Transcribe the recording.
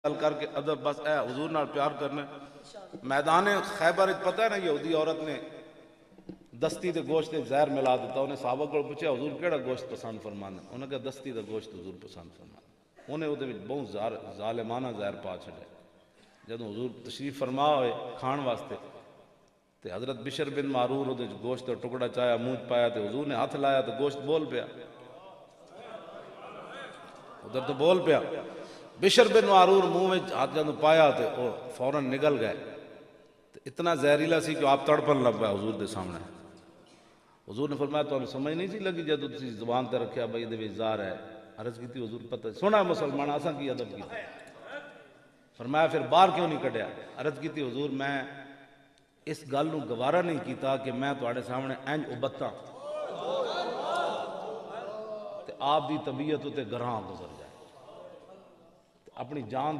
کر کے ادب بس اے حضور نال پیار کرنا. میدان خیبر پتہ ہے نا یہودی عورت نے دستی دے گوشت زہر ملا دیتا. انہیں صحابہ کو پوچھا حضور کیڑا گوشت پسند فرمانا؟ انہوں نے کہا دستی دا گوشت حضور پسند فرمانا. انہیں وہ بہت ظالمانہ زہر پا چھڑے. جدوں حضور تشریف فرما ہوئے کھان واسطے تے حضرت بشر بن معرور وہ گوشت کا ٹکڑا چایا منہ پایا تے حضور نے ہاتھ لایا تو گوشت بول پیا. ادھر تو بول پیا. بشر بن معرور منہ میں ہاتھ جدوں پایا تو وہ فوراً نگل گئے. اتنا زہریلا سی کہ آپ تڑپن لگ گیا حضور دے سامنے. حضور نے فرمایا تو سمجھ نہیں سی لگی جدوں تسی زبان تے رکھیا بھائی دے وچ زہر ہے؟ عرض کی حضور پتہ سونا مسلمان اساں کی ادب کیتا. فرمایا پھر باہر کیوں نہیں کڈیا؟ عرض کی حضور میں اس گل نو گوارا نہیں کیتا کہ میں تواڈے سامنے انج ابتاں تے آپ دی طبیعت تے گراں گزر جائے. اپنی جان